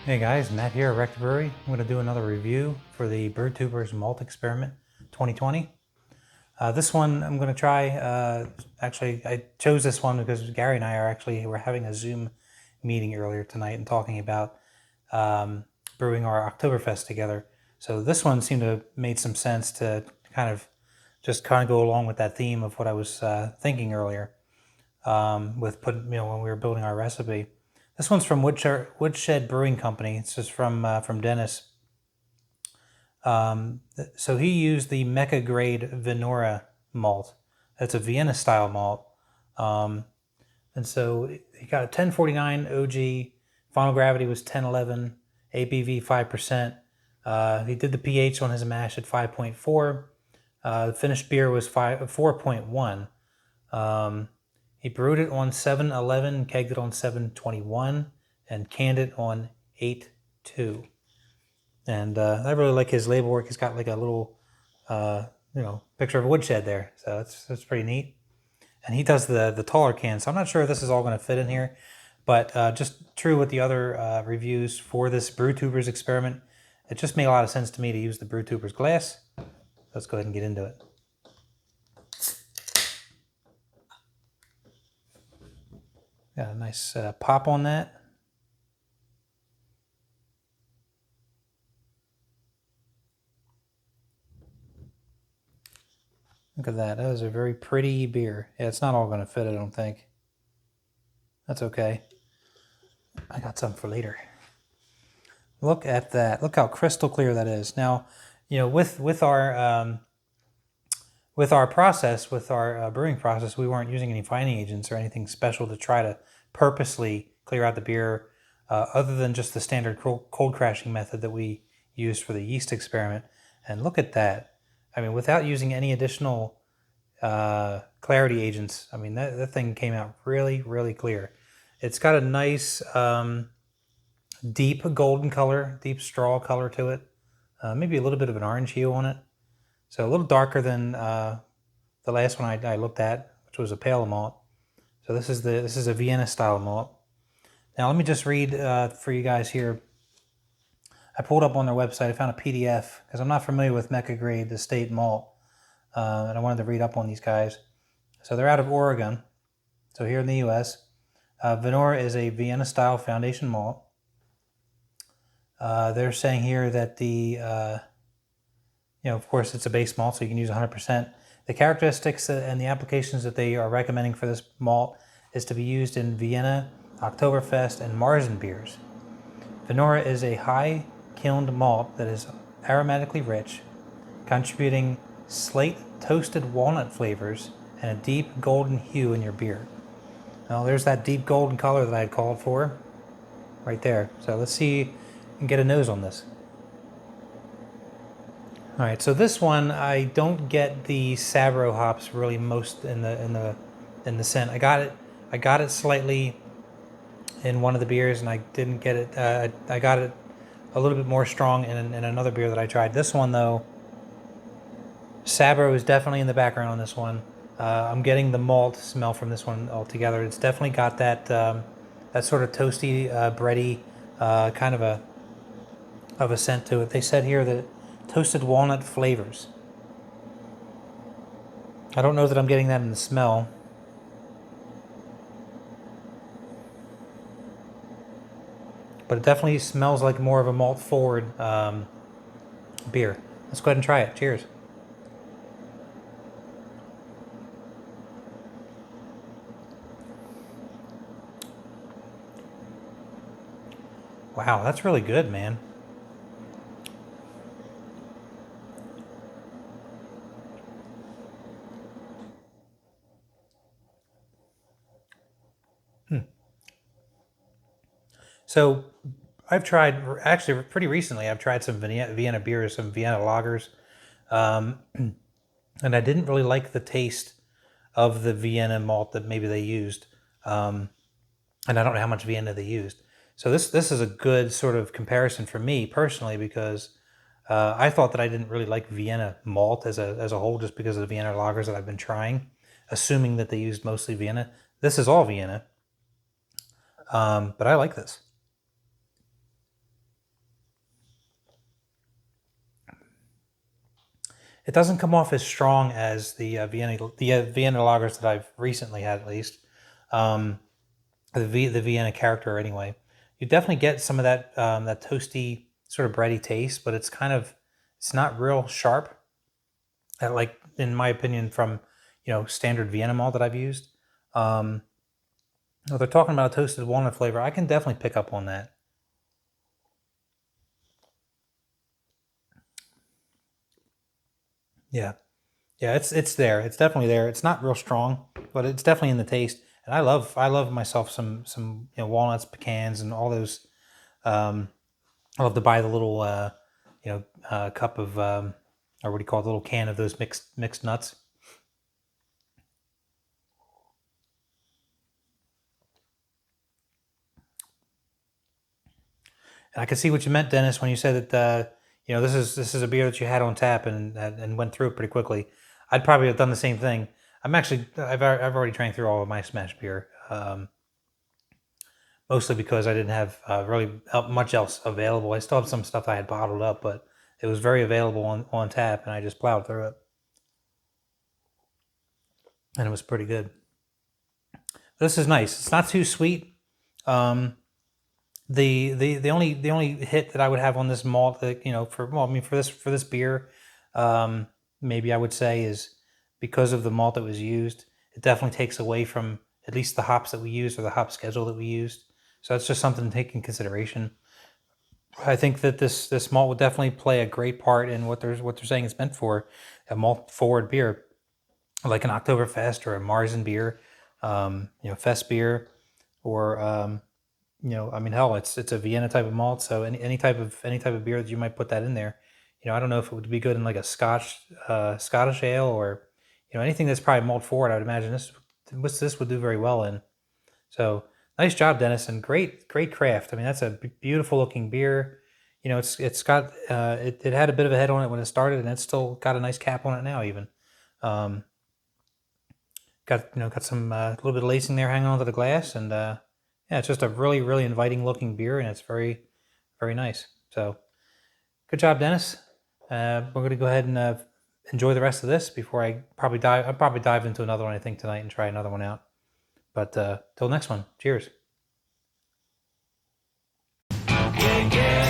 Hey guys, Matt here at Wreck Brewery. I'm going to do another review for the Brewtubers Malt Experiment 2020. This one I'm going to try, actually I chose this one because Gary and I were having a Zoom meeting earlier tonight and talking about brewing our Oktoberfest together. So this one seemed to have made some sense to kind of go along with that theme of what I was thinking earlier with putting, when we were building our recipe. This one's from Woodshed Brewing Company. It's just from Dennis. So he used the Mecca grade Vanora malt. That's a Vienna style malt. And so he got a 1049 OG. Final gravity was 1011. ABV 5%. He did the pH on his mash at 5.4. The finished beer was 4.1. He brewed it on 7/11, kegged it on 7/21, and canned it on 8/2. And I really like his label work. He's got like a little, picture of a woodshed there, so that's pretty neat. And he does the taller cans. So I'm not sure if this is all going to fit in here, but just true with the other reviews for this Brewtubers experiment, it just made a lot of sense to me to use the Brewtubers glass. Let's go ahead and get into it. Got a nice pop on that. Look at that. That is a very pretty beer. Yeah, it's not all going to fit, I don't think. That's okay. I got some for later. Look at that. Look how crystal clear that is. Now, with our process, with our brewing process, we weren't using any fining agents or anything special to try to purposely clear out the beer, other than just the standard cold crashing method that we used for the yeast experiment. And look at that. I mean, without using any additional clarity agents, I mean, that thing came out really, really clear. It's got a nice deep golden color, deep straw color to it. Maybe a little bit of an orange hue on it. So a little darker than the last one I looked at, which was a pale malt. So this is a Vienna style malt. Now let me just read for you guys here. I pulled up on their website. I found a PDF because I'm not familiar with Mecca grade estate malt, and I wanted to read up on these guys. So they're out of Oregon. So here in the U.S., Vanora is a Vienna style foundation malt. They're saying here that of course, it's a base malt, so you can use 100%. The characteristics and the applications that they are recommending for this malt is to be used in Vienna, Oktoberfest, and Marzen beers. Vanora is a high kilned malt that is aromatically rich, contributing slate toasted walnut flavors and a deep golden hue in your beer. Now, there's that deep golden color that I had called for right there. So let's see if we can get a nose on this. All right, so this one I don't get the Sabro hops really most in the scent. I got it slightly in one of the beers, and I didn't get it. I got it a little bit more strong in another beer that I tried. This one though, Sabro is definitely in the background on this one. I'm getting the malt smell from this one altogether. It's definitely got that that sort of toasty, bready kind of a scent to it. They said here that toasted walnut flavors. I don't know that I'm getting that in the smell. But it definitely smells like more of a malt forward beer. Let's go ahead and try it. Cheers. Wow, that's really good, man. So I've tried, actually pretty recently, I've tried some Vienna beers, some Vienna lagers, and I didn't really like the taste of the Vienna malt that maybe they used, and I don't know how much Vienna they used. So this is a good sort of comparison for me personally, because I thought that I didn't really like Vienna malt as a whole, just because of the Vienna lagers that I've been trying, assuming that they used mostly Vienna. This is all Vienna, but I like this. It doesn't come off as strong as the Vienna lagers that I've recently had, at least. Um, the Vienna character, anyway. You definitely get some of that that toasty sort of bready taste, but it's not real sharp. Like in my opinion, from standard Vienna malt that I've used. If they're talking about a toasted walnut flavor, I can definitely pick up on that. Yeah, yeah, it's there. It's definitely there. It's not real strong, but it's definitely in the taste. And I love myself some walnuts, pecans, and all those. Um, I love to buy the little cup of or what do you call it, the little can of those mixed nuts. And I can see what you meant, Dennis, when you said that this is a beer that you had on tap and went through it pretty quickly. I'd probably have done the same thing. I've already drank through all of my smash beer, mostly because I didn't have really much else available. I still have some stuff I had bottled up, but it was very available on tap, and I just plowed through it, and it was pretty good. This is nice. It's not too sweet. Um, the only hit that I would have on this malt, that for this beer, maybe I would say is because of the malt that was used. It definitely takes away from at least the hops that we used or the hop schedule that we used. So that's just something to take in consideration. I think that this malt would definitely play a great part in what they're saying it's meant for, a malt forward beer like an Oktoberfest or a Marzen beer, Fest beer, or I mean, hell, it's a Vienna type of malt, so any type of beer that you might put that in there. I don't know if it would be good in like a Scottish ale, or anything that's probably malt forward. I would imagine this would do very well in. So nice job, Dennis, and great craft. I mean, that's a beautiful looking beer. It's got it had a bit of a head on it when it started, and it's still got a nice cap on it now. Even um, got some little bit of lacing there hanging onto the glass, and yeah, it's just a really inviting looking beer, and it's very nice. So good job, Dennis. We're going to go ahead and enjoy the rest of this before I'll probably dive into another one, I think, tonight and try another one out. But till next one, cheers. Yeah, yeah.